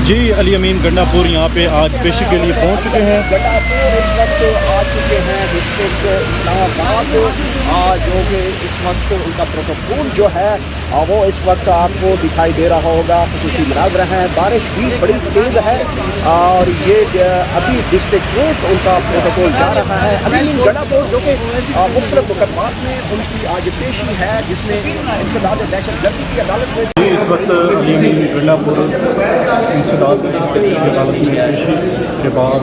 जी अली अमीन गंडापुर यहाँ पे आज पेशी के लिए पहुँच चुके हैं। गंडापुर इस वक्त आ चुके हैं डिस्ट्रिक्ट इस्लामाबाद, जो कि इस वक्त उनका प्रोटोकॉल जो है वो इस वक्त आपको दिखाई दे रहा होगा। खुसूसी मनाज़र हैं, बारिश भी बड़ी तेज़ है और ये अभी डिस्ट्रिक्ट कोर्ट उनका प्रोटोकॉल जा रहा है। अली अमीन गंडापुर जो कि मुख्तलिफ मुकदमात में उनकी आज पेशी है, जिसमें इंसदाद दहशतगर्दी की अदालत में जी इस वक्त अली अमीन गंडापुर इंसदाद अदालत में पेशी के बाद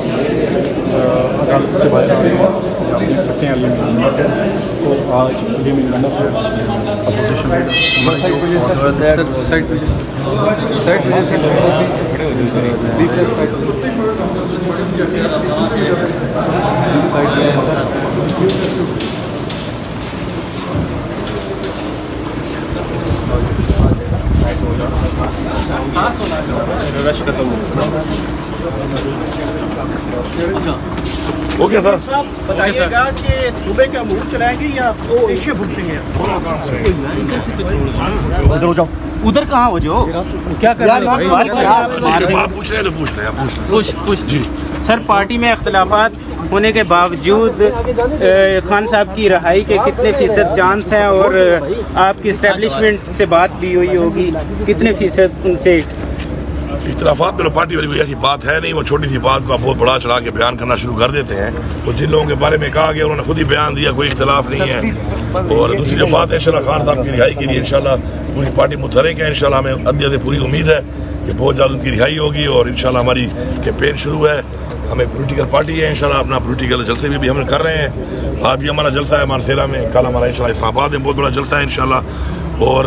अदालत से बाहर आ रहे हैं। आप देख सकते हैं अली अमीन को आज अली अमीन गंडापुर ओके सर, बताइएगा कि सुबह का मूड चलाएंगे या पेशे भुगतेंगे? उधर हो जाओ। उधर कहाँ हो जो क्या कर रहे हो? आप पूछ रहे हैं तो पूछ रहे हैं, आप पूछ रहे कुछ जी सर, पार्टी में इख्तलाफात होने के बावजूद खान साहब की रहाई के कितने फीसद चांस हैं? और आपकी इस्टेब्लिशमेंट से बात भी हुई होगी, कितने फीसद उनसे? इख्तलाफात में पार्टी वाली कोई ऐसी बात है नहीं। वो छोटी सी बात को आप बहुत बड़ा चढ़ा के बयान करना शुरू कर देते हैं। तो जिन लोगों के बारे में कहा गया उन्होंने खुद ही बयान दिया, कोई इख्तलाफ नहीं है। और दूसरी जो बात है इंशाल्लाह खान साहब की रिहाई के लिए इंशाल्लाह पूरी पार्टी मुतहरिक है। इंशाल्लाह हमें अद्य से पूरी उम्मीद है कि बहुत जल्द उनकी रिहाई होगी और इंशाल्लाह हमारी कैंपेन शुरू है। हमें पोलिटिकल पार्टी है, इंशाल्लाह अपना पोलिटिकल जलसे भी हम कर रहे हैं। आज भी हमारा जलसा है मानसेरा में, कल हमारा इंशाल्लाह इस्लामाबाद में बहुत बड़ा जलसा है इंशाल्लाह। और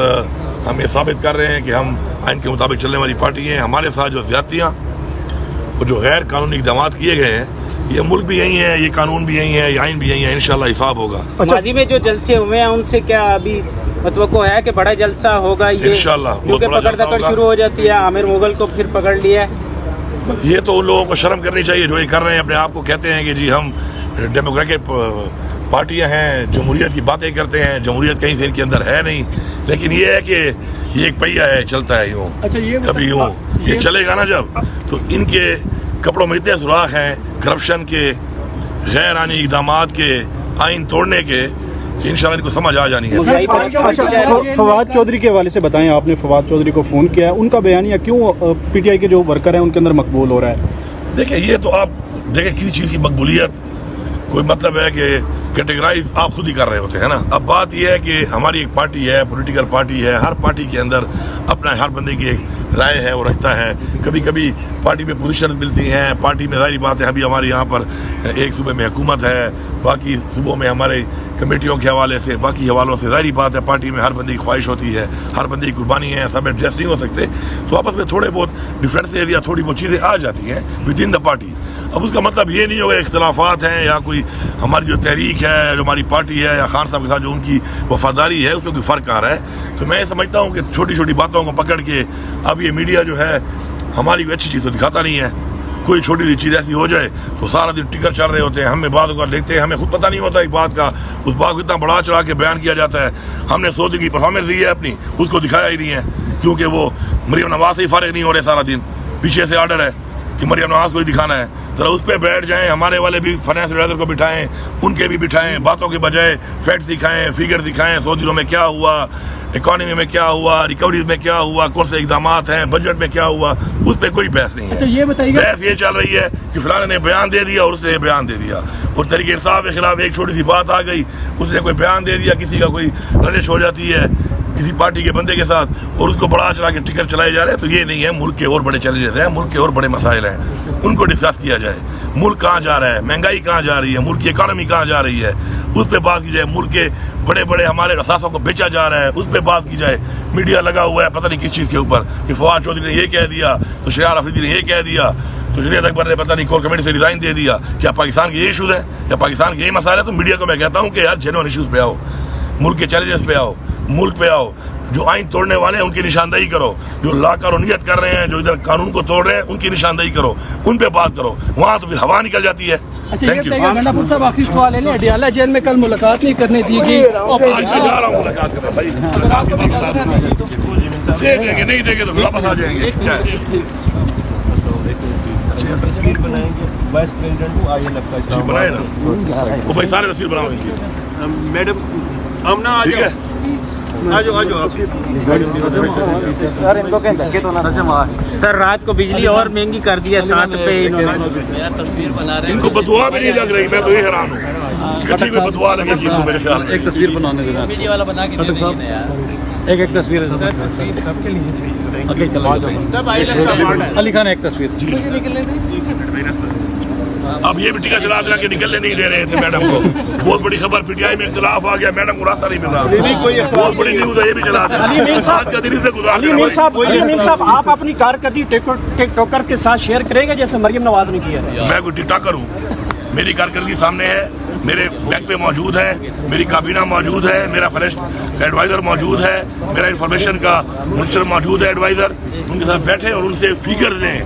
हम ये साबित कर रहे हैं कि हम आइन के मुताबिक चलने वाली पार्टी है। हमारे साथ जो ज्यादतियाँ और जो गैर कानूनी इक़दाम किए गए हैं, ये मुल्क भी यही है, ये कानून भी यही है, ये आइन भी यही है, इंशाल्लाह हिसाब होगा। माजी में जो जलसे हुए हैं उनसे क्या अभी मतलब है कि बड़ा जलसा होगा ये? इंशाल्लाह क्योंकि पकड़ दकड़ शुरू हो जाती है। आमिर मुगल को फिर पकड़ लिया। ये तो उन लोगों को शर्म करनी चाहिए जो ये कर रहे हैं, अपने आप को कहते हैं कि जी हम डेमोक्रेटिक पार्टियां हैं, जमहूरियत की बातें करते हैं। जमहूरियत कहीं से इनके अंदर है नहीं, लेकिन ये है कि ये एक पहिया है, चलता है यूँ। अच्छा, कभी यूँ ये चलेगा ना जब, तो इनके कपड़ों में इतने सुराख हैं करप्शन के, गैर आनी इक़दामात के, आइन तोड़ने के, कि इंशाल्लाह इनको समझ आ जानी है। फवाद चौधरी के हवाले से बताएं, आपने फवाद चौधरी को फ़ोन किया है, उनका बयानिया क्यों पीटीआई के जो वर्कर हैं उनके अंदर मकबूल हो रहा है? देखिए ये तो आप देखें किसी चीज़ की मकबूलियत कोई मतलब है कि कैटेगराइज आप खुद ही कर रहे होते हैं ना। अब बात यह है कि हमारी एक पार्टी है, पॉलिटिकल पार्टी है, हर पार्टी के अंदर अपना हर बंदे की एक राय है, वो रखता है। कभी कभी पार्टी में पोजीशन मिलती हैं, पार्टी में ज़ाहिर बात है अभी हमारे यहाँ पर एक सूबे में हुकूमत है, बाकी सूबों में हमारे कमेटियों के हवाले से, बाकी हवालों से ज़ाहिर बात है पार्टी में हर बंदे की ख्वाहिश होती है, हर बंदे की कुर्बानी है, सब एडजस्ट नहीं हो सकते। तो आपस में थोड़े बहुत डिफरेंसेज या थोड़ी बहुत चीज़ें आ जाती हैं विद इन द पार्टी। अब उसका मतलब ये नहीं होगा इख्तलाफात हैं या कोई हमारी जो तहरीक है, जो हमारी पार्टी है, या खान साहब के साथ जो उनकी वफादारी है उसमें कोई फ़र्क आ रहा है। तो मैं समझता हूँ कि छोटी छोटी बातों को पकड़ के अब ये मीडिया जो है हमारी कोई अच्छी चीज़ तो दिखाता नहीं है। कोई छोटी सी चीज़ ऐसी हो जाए तो सारा दिन टिकर चल रहे होते हैं, हमें बात को देखते हैं, हमें खुद पता नहीं होता एक बात का, उस बात को इतना बड़ा चढ़ा के बयान किया जाता है। हमने सोच की परफॉर्मेंस दी है अपनी, उसको दिखाया ही नहीं है, क्योंकि वो मरियम नवाज से ही फारिग नहीं हो रहे। सारा दिन पीछे से आर्डर है कि मरियम नवाज को ही दिखाना है। जरा उस पर बैठ जाएं, हमारे वाले भी फाइनेंस एडवाइजर को बिठाएं, उनके भी बिठाएं, बातों के बजाय फैक्ट दिखाएं, फिगर दिखाएं, 100 दिनों में क्या हुआ, इकोनॉमी में क्या हुआ, रिकवरीज में क्या हुआ, कौन से इक़दाम हैं, बजट में क्या हुआ, उस पर कोई बहस नहीं है। अच्छा, ये बताइए, बहस ये चल रही है कि फलाने ने बयान दे दिया और उसने बयान दे दिया, और तहरीक इंसाफ के खिलाफ एक छोटी सी बात आ गई, उसने कोई बयान दे दिया, किसी का कोई रंजिश हो जाती है किसी पार्टी के बंदे के साथ, और उसको बड़ा चला के टिकट चलाए जा रहे हैं। तो ये नहीं है, मुल्क के और बड़े चैलेंजेस हैं, मुल्क के और बड़े मसाइल हैं, उनको डिस्कस किया जाए। मुल्क कहाँ जा रहा है, महंगाई कहाँ जा रही है, मुल्क की इकॉनमी कहाँ जा रही है, उस पर बात की जाए। मुल्क के बड़े बड़े हमारे असासों को बेचा जा रहा है, उस पर बात की जाए। मीडिया लगा हुआ है पता नहीं किस चीज़ के ऊपर, कि फवाद चौधरी ने ये कह दिया, तो शयार अफरीदी ने ये कह दिया, तो शरीयत अकबर ने पता नहीं कोर कमेटी से रिजाइन दे दिया। क्या पाकिस्तान के ये इशूज़ हैं या पाकिस्तान के ये मसाइल है? तो मीडिया को मैं कहता हूँ कि यार जेन्युइन इशूज़ पे आओ, मुल्क के चैलेंजेस पे आओ, मुल्क पे आओ। जो आइन तोड़ने वाले हैं उनकी निशानदेही करो, जो लाकर नियत कर रहे हैं, जो इधर कानून को तोड़ रहे हैं उनकी निशानदेही करो, उन पे बात करो। वहाँ तो फिर हवा निकल जाती है। अच्छा, ये गंडापुर साहब आखिरी सवाल है, अडियाला जेल में कल मुलाकात नहीं करने दी गई। जा रहा हूँ मुलाकात करने भाई, दे देंगे, नहीं देंगे तो वापस आ जाएंगे। तस्वीर बनाएंगे। वाइस प्रेसिडेंट हूँ ILF का जी बनाए ना वो भाई सारे तस्वीर बनाओ इनकी मैडम आमना आ ठीक जाओ है आ जाओ आप। सर रात को बिजली और महंगी कर दिया 7 रुपए इन्होंने। इनको बदुआ भी नहीं लग रही, मैं तो ये हैरान हूँ कच्ची कोई बदुआ लगेगी इनको मेरे ख्याल में। एक तस्वीर बनाने के लिए मीडिया वाला बना के एक तस्वीर अली खान एक तस्वीर अब ये भी टिकट चला चला के निकलने नहीं दे रहे थे मैडम को। बहुत बड़ी खबर PTI में इख्तिलाफ आ गया, मैडम को रास्ता नहीं मिल रहा। बहुत बड़ी न्यूज है, ये भी चला दिया। अली मीर साहब, आज का दिन इसे गुजार अली मीर साहब आप अपनी कारकर्दगी टिकटॉकर्स के साथ शेयर करेंगे जैसे मरियम नवाज ने किया है? मैं कोई टिकटॉकर हूँ, मेरी कारकर्दगी सामने है, मेरे बैंक पे मौजूद है, मेरी काबीना मौजूद है, मेरा फाइनेंस का एडवाइजर मौजूद है, मेरा इंफॉर्मेशन का मिनिस्टर मौजूद है एडवाइजर। उनके साथ बैठे और उनसे फिगर लें,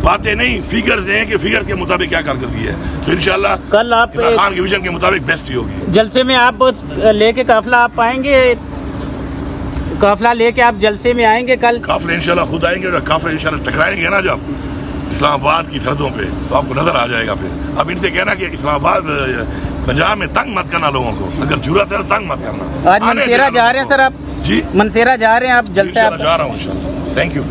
बातें नहीं फिगर्स दें कि फिगर्स के मुताबिक क्या कारकर्दगी है। तो इंशाल्लाह कल आप इमरान खान के विजन के मुताबिक बेस्ट ही होगी। जलसे में आप लेके काफिला आप आएंगे, काफिला लेके आप जलसे में आएंगे कल? काफिले इंशाल्लाह खुद आएंगे और काफिले इंशाल्लाह टकराएंगे ना जब इस्लामाबाद की सरहदों पे, तो आपको नजर आ जाएगा। फिर अब इनसे कहना कि इस्लामाबाद पंजाब में तंग मत करना लोगों को, अगर जरूरत है तो तंग मत करना। आज मनसेरा जा रहे हैं सर आप? जी मनसेरा जा रहे हैं आप जलसे? इंशाल्लाह जा रहा हूँ इंशाल्लाह। Thank you.